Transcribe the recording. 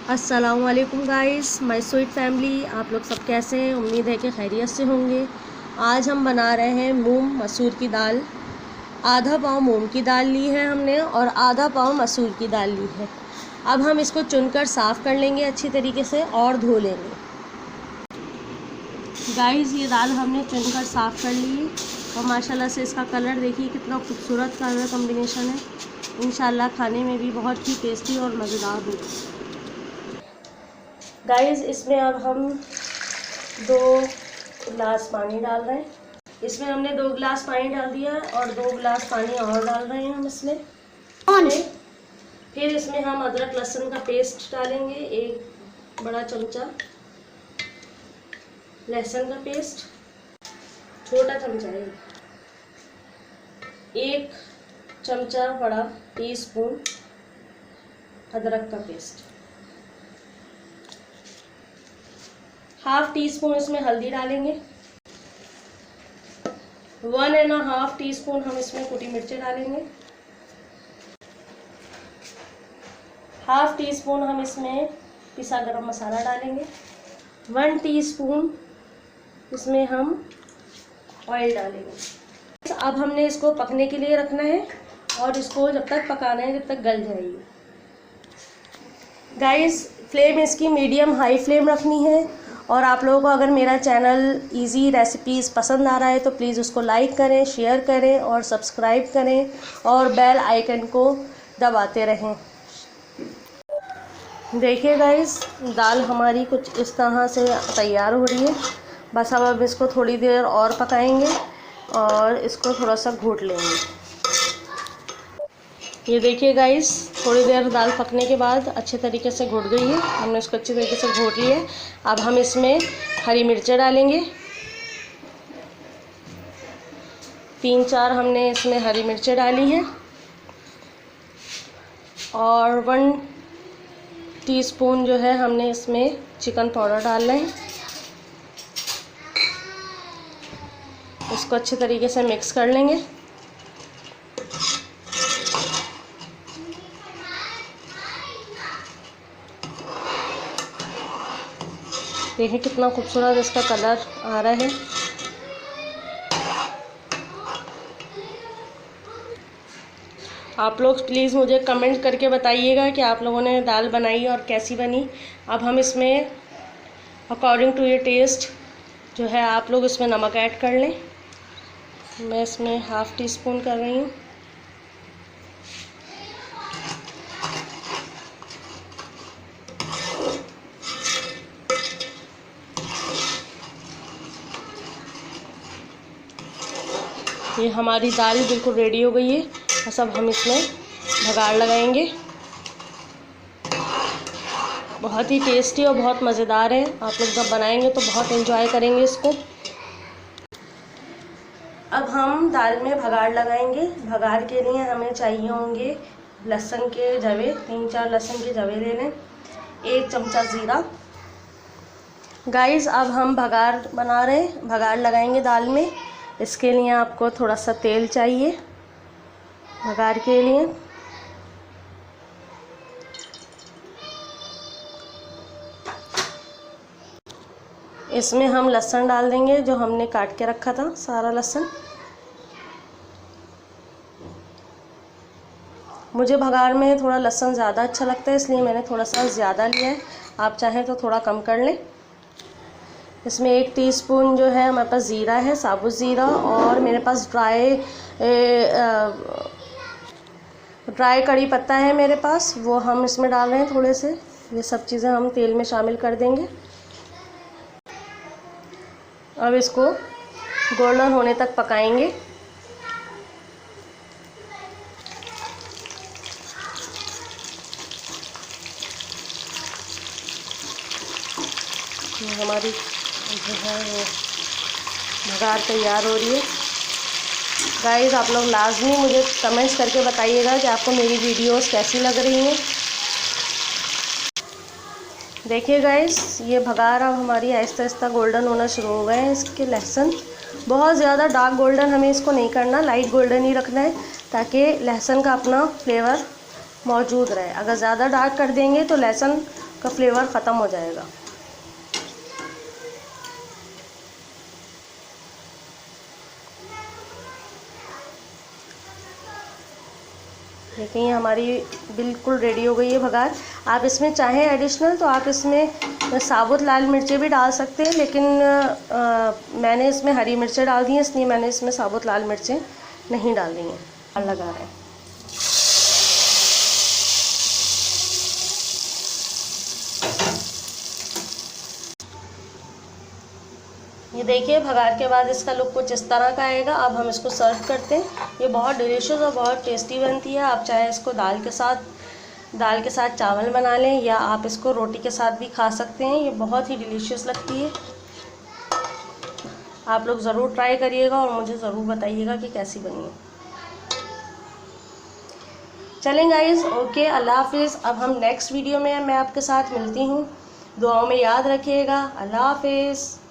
अस्सलाम वालेकुम guys, my sweet family. आप लोग सब कैसे हैं? उम्मीद है कि खैरियत से होंगे। आज हम बना रहे हैं मूंग मसूर की दाल। आधा पाव मूंग की दाल ली है हमने और आधा पाव मसूर की दाल ली है। अब हम इसको चुनकर साफ़ कर लेंगे अच्छी तरीके से और धो लेंगे। गाइस, ये दाल हमने चुनकर साफ़ कर ली है और माशाल्लाह से इसका कलर देखिए कितना खूबसूरत कलर कॉम्बिनेशन है। इंशाल्लाह खाने में भी बहुत ही टेस्टी और मज़ेदार होगी। गाइस, इसमें अब हम 2 गिलास पानी डाल रहे हैं। इसमें हमने 2 गिलास पानी डाल दिया और 2 गिलास पानी और डाल रहे हैं हम इसमें। फिर इसमें हम अदरक लहसुन का पेस्ट डालेंगे, 1 बड़ा चमचा लहसुन का पेस्ट, छोटा चमचा है, 1 चमचा बड़ा टीस्पून अदरक का पेस्ट, ½ टीस्पून इसमें हल्दी डालेंगे, 1½ टीस्पून हम इसमें कुटी मिर्चें डालेंगे, ½ टीस्पून हम इसमें पिसा गरम मसाला डालेंगे, 1 टीस्पून इसमें हम ऑयल डालेंगे। अब हमने इसको पकने के लिए रखना है और इसको जब तक पकाना है जब तक गल जाएगी। गाइस, फ्लेम इसकी मीडियम हाई फ्लेम रखनी है। और आप लोगों को अगर मेरा चैनल इजी रेसिपीज़ पसंद आ रहा है तो प्लीज़ उसको लाइक करें, शेयर करें और सब्सक्राइब करें और बेल आइकन को दबाते रहें। देखिए गाइस, दाल हमारी कुछ इस तरह से तैयार हो रही है। बस अब इसको थोड़ी देर और पकाएंगे और इसको थोड़ा सा घोट लेंगे। ये देखिए गाइस, थोड़ी देर दाल पकने के बाद अच्छे तरीके से घुट गई है। हमने इसको अच्छे तरीके से घोट लिया है। अब हम इसमें हरी मिर्चें डालेंगे, 3-4 हमने इसमें हरी मिर्चें डाली हैं और 1 टीस्पून जो है हमने इसमें चिकन पाउडर डालना है। इसको अच्छे तरीके से मिक्स कर लेंगे। देखिए कितना खूबसूरत इसका कलर आ रहा है। आप लोग प्लीज़ मुझे कमेंट करके बताइएगा कि आप लोगों ने दाल बनाई और कैसी बनी। अब हम इसमें अकॉर्डिंग टू योर टेस्ट जो है आप लोग इसमें नमक ऐड कर लें। मैं इसमें ½ टीस्पून कर रही हूँ। ये हमारी दाल बिल्कुल रेडी हो गई है। बस अब हम इसमें भगाड़ लगाएंगे। बहुत ही टेस्टी और बहुत मज़ेदार है। आप लोग जब बनाएंगे तो बहुत एंजॉय करेंगे इसको। अब हम दाल में भगाड़ लगाएंगे। भगाड़ के लिए हमें चाहिए होंगे लहसुन के जवे, 3-4 लहसुन के जवे ले लें, 1 चमचा ज़ीरा। गाइस, अब हम भगाड़ बना रहे हैं, भगाड़ लगाएंगे दाल में। इसके लिए आपको थोड़ा सा तेल चाहिए भगाड़ के लिए। इसमें हम लहसुन डाल देंगे जो हमने काट के रखा था, सारा लहसुन। मुझे भगाड़ में थोड़ा लहसुन ज़्यादा अच्छा लगता है इसलिए मैंने थोड़ा सा ज़्यादा लिया है। आप चाहें तो थोड़ा कम कर लें। इसमें 1 टीस्पून जो है हमारे पास ज़ीरा है, साबुत ज़ीरा, और मेरे पास ड्राई कड़ी पत्ता है मेरे पास, वो हम इसमें डाल रहे हैं थोड़े से। ये सब चीज़ें हम तेल में शामिल कर देंगे। अब इसको गोल्डन होने तक पकाएंगे। हमारी जो है वो भगाड़ तैयार हो रही है। गाइस, आप लोग लाजमी मुझे कमेंट्स करके बताइएगा कि आपको मेरी वीडियोस कैसी लग रही हैं। देखिए गाइस, ये भगाड़ अब हमारी आहिस्ता आहिस्ता गोल्डन होना शुरू हो गए हैं। इसके लहसुन बहुत ज़्यादा डार्क गोल्डन हमें इसको नहीं करना, लाइट गोल्डन ही रखना है ताकि लहसुन का अपना फ्लेवर मौजूद रहे। अगर ज़्यादा डार्क कर देंगे तो लहसुन का फ्लेवर ख़त्म हो जाएगा। देखिए हमारी बिल्कुल रेडी हो गई है भगार। आप इसमें चाहें एडिशनल तो आप इसमें साबुत लाल मिर्चें भी डाल सकते हैं, लेकिन मैंने इसमें हरी मिर्चें डाल दी हैं, इसलिए मैंने इसमें साबुत लाल मिर्चें नहीं डाल दी हैं। लगा रहे हैं। ये देखिए भगार के बाद इसका लुक कुछ इस तरह का आएगा। अब हम इसको सर्व करते हैं। ये बहुत डिलीशियस और बहुत टेस्टी बनती है। आप चाहे इसको दाल के साथ चावल बना लें या आप इसको रोटी के साथ भी खा सकते हैं। ये बहुत ही डिलीशियस लगती है। आप लोग ज़रूर ट्राई करिएगा और मुझे ज़रूर बताइएगा कि कैसी बनी है। चलें गाइस, ओके, अल्लाह हाफिज़। अब हम नेक्स्ट वीडियो में मैं आपके साथ मिलती हूँ। दुआओं में याद रखिएगा। अल्लाह हाफिज़।